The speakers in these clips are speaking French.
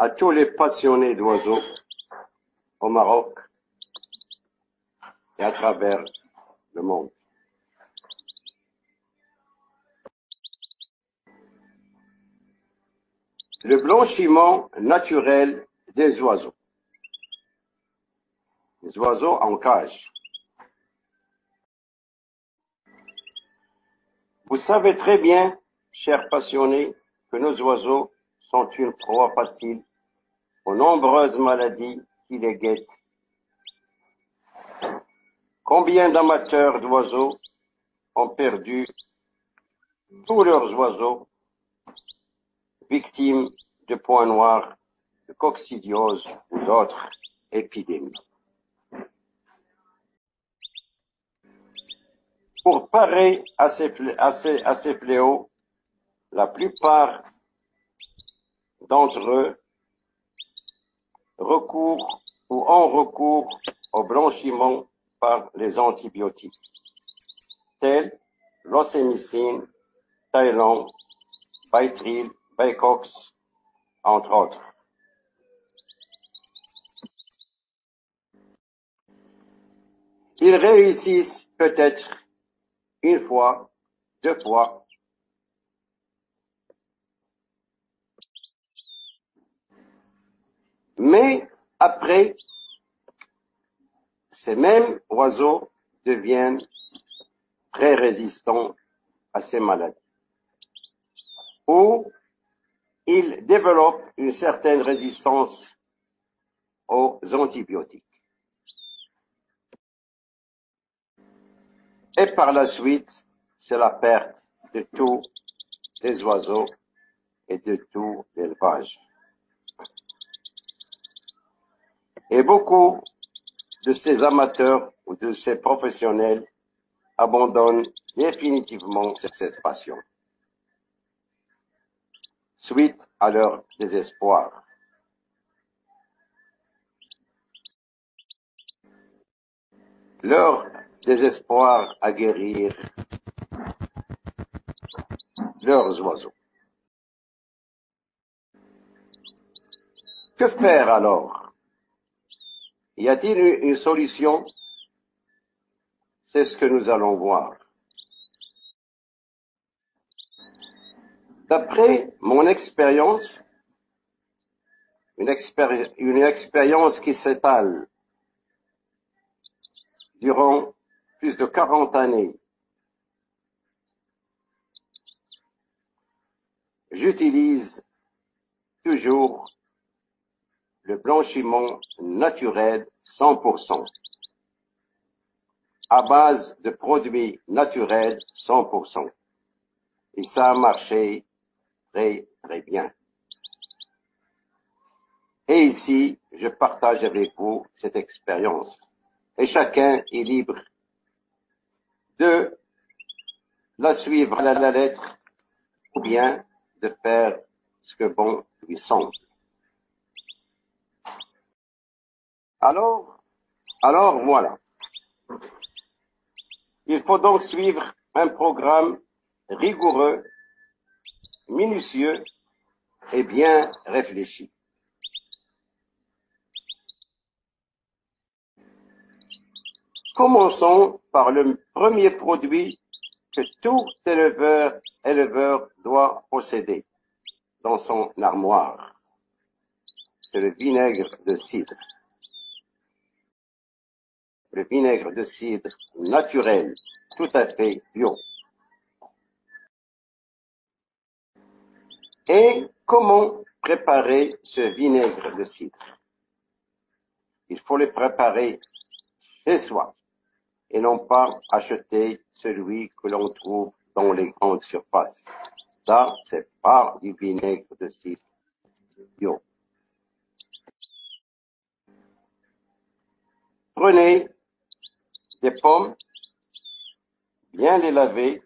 à tous les passionnés d'oiseaux au Maroc et à travers le monde. Le blanchiment naturel des oiseaux. Les oiseaux en cage. Vous savez très bien, chers passionnés, que nos oiseaux sont une proie facile aux nombreuses maladies qui les guettent. Combien d'amateurs d'oiseaux ont perdu tous leurs oiseaux, victimes de points noirs, de coccidiose ou d'autres épidémies. Pour parer à ces fléaux, la plupart d'entre eux recourent ou ont recours au blanchiment par les antibiotiques, tels l'océmycine, Tylenol, Bytril, Baycox, entre autres. Ils réussissent peut-être une fois, 2 fois, mais après, ces mêmes oiseaux deviennent très résistants à ces maladies, ou ils développent une certaine résistance aux antibiotiques. Et par la suite, c'est la perte de tous les oiseaux et de tout l'élevage. Et beaucoup de ces amateurs ou de ces professionnels abandonnent définitivement cette passion, suite à leur désespoir. Leur désespoir à guérir leurs oiseaux. Que faire alors? Y a-t-il une solution? C'est ce que nous allons voir. D'après mon expérience, une expérience qui s'étale durant plus de 40 années, j'utilise toujours le blanchiment naturel 100%, à base de produits naturels 100%. Et ça a marché très, très bien. Et ici, je partage avec vous cette expérience. Et chacun est libre de la suivre à la lettre ou bien de faire ce que bon lui semble. Alors voilà. Il faut donc suivre un programme rigoureux, minutieux et bien réfléchi. Commençons par le premier produit que tout éleveur doit posséder dans son armoire. C'est le vinaigre de cidre. Le vinaigre de cidre naturel, tout à fait bio. Et comment préparer ce vinaigre de cidre? Il faut le préparer chez soi et non pas acheter celui que l'on trouve dans les grandes surfaces. Ça, c'est pas du vinaigre de cidre bio. Prenez des pommes, bien les laver,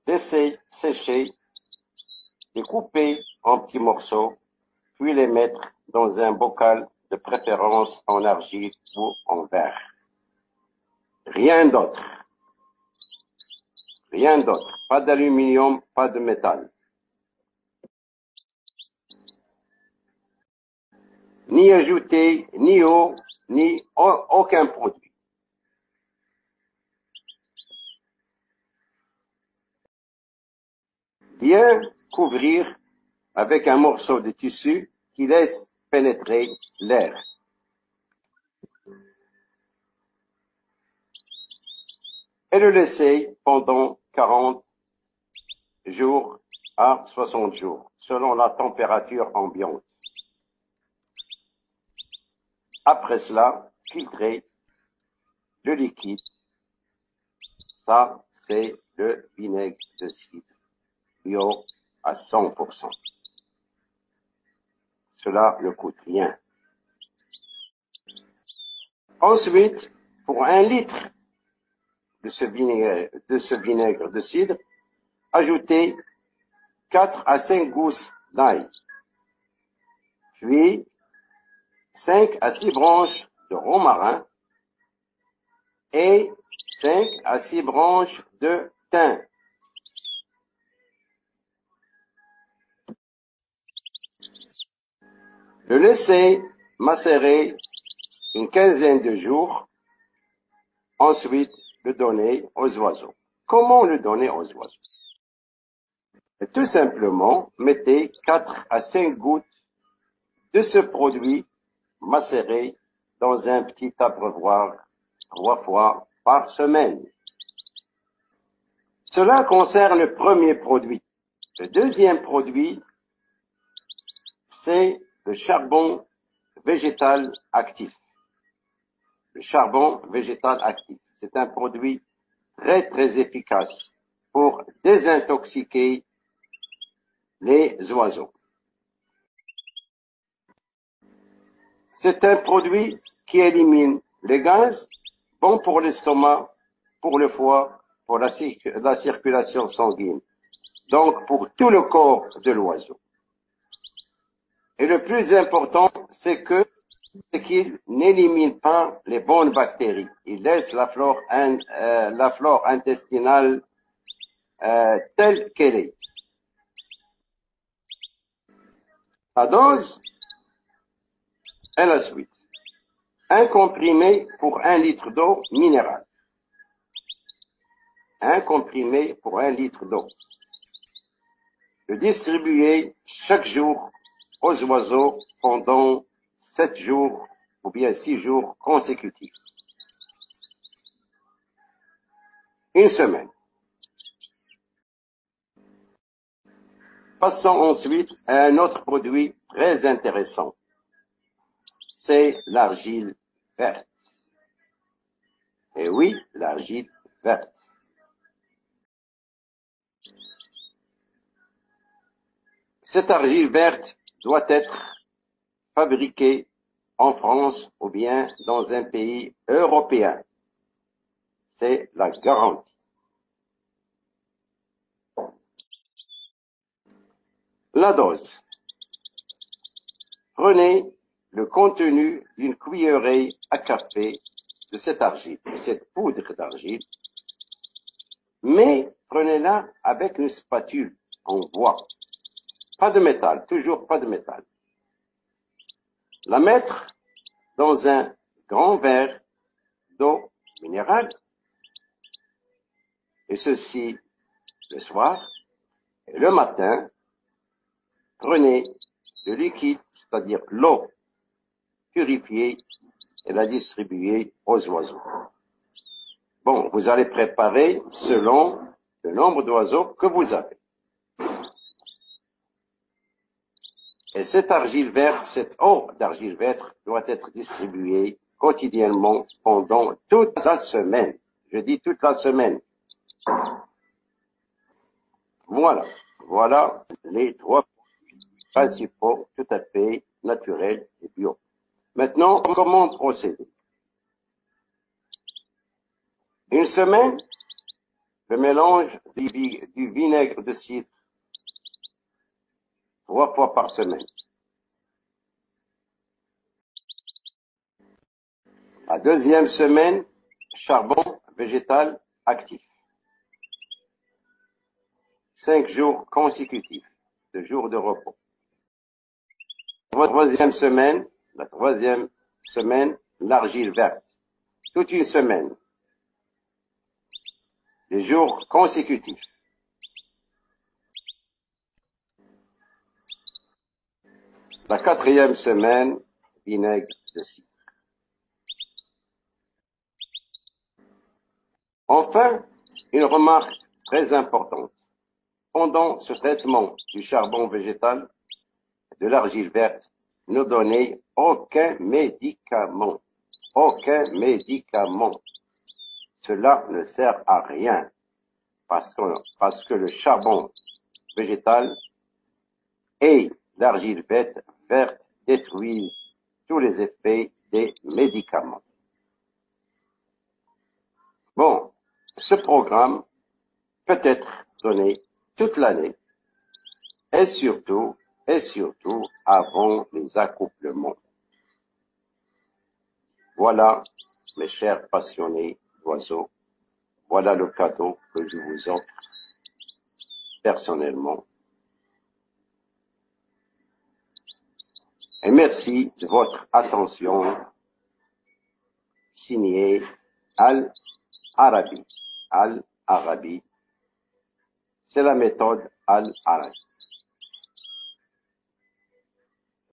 laisser sécher, les couper en petits morceaux, puis les mettre dans un bocal de préférence en argile ou en verre. Rien d'autre. Rien d'autre. Pas d'aluminium, pas de métal. ni ajouter ni eau, ni aucun produit. Bien couvrir avec un morceau de tissu qui laisse pénétrer l'air. Et le laisser pendant 40 jours à 60 jours, selon la température ambiante. Après cela, filtrer le liquide. Ça, c'est le vinaigre de cidre bio à 100%. Cela ne coûte rien. Ensuite, pour 1 litre de ce vinaigre de cidre, ajoutez 4 à 5 gousses d'ail, puis 5 à 6 branches de romarin et 5 à 6 branches de thym. Le laisser macérer une quinzaine de jours, ensuite le donner aux oiseaux. Comment le donner aux oiseaux? Tout simplement, mettez 4 à 5 gouttes de ce produit macéré dans un petit abreuvoir 3 fois par semaine. Cela concerne le premier produit. Le deuxième produit, c'est le charbon végétal actif. Le charbon végétal actif, c'est un produit très très efficace pour désintoxiquer les oiseaux. C'est un produit qui élimine les gaz, bon pour l'estomac, pour le foie, pour la circulation sanguine, donc pour tout le corps de l'oiseau. Et le plus important, c'est qu'il n'élimine pas les bonnes bactéries. Il laisse la flore intestinale telle qu'elle est. La dose est la suite. 1 comprimé pour 1 litre d'eau minérale. 1 comprimé pour 1 litre d'eau. Le distribuer chaque jour aux oiseaux pendant 7 jours ou bien 6 jours consécutifs. 1 semaine. Passons ensuite à un autre produit très intéressant. C'est l'argile verte. Et oui, l'argile verte. Cette argile verte doit être fabriquée en France ou bien dans un pays européen. C'est la garantie. La dose. Prenez le contenu d'une cuillerée à café de cette argile, de cette poudre d'argile, mais prenez-la avec une spatule en bois. Pas de métal, toujours pas de métal. La mettre dans un grand verre d'eau minérale, et ceci le soir, et le matin, prenez le liquide, c'est-à-dire l'eau purifiée, et la distribuer aux oiseaux. Bon, vous allez préparer selon le nombre d'oiseaux que vous avez. Et cette argile verte, cette eau d'argile verte doit être distribuée quotidiennement pendant toute la semaine. Je dis toute la semaine. Voilà les 3 principaux tout à fait naturels et bio. Maintenant, comment procéder? 1 semaine, le mélange du vinaigre de cidre 3 fois par semaine. La deuxième semaine, charbon végétal actif. 5 jours consécutifs, de jours de repos. La troisième semaine, La troisième semaine, l'argile verte. Toute une semaine. Des jours consécutifs. La quatrième semaine, vinaigre de cidre. Enfin, une remarque très importante. Pendant ce traitement du charbon végétal, de l'argile verte, ne donnez aucun médicament. Aucun médicament. Cela ne sert à rien parce que le charbon végétal et l'argile verte détruisent tous les effets des médicaments. Bon, ce programme peut être donné toute l'année et surtout avant les accouplements. Voilà, mes chers passionnés d'oiseaux, voilà le cadeau que je vous offre personnellement. Et merci de votre attention. Signé Al-Arabi. Al-Arabi. C'est la méthode Al-Arabi.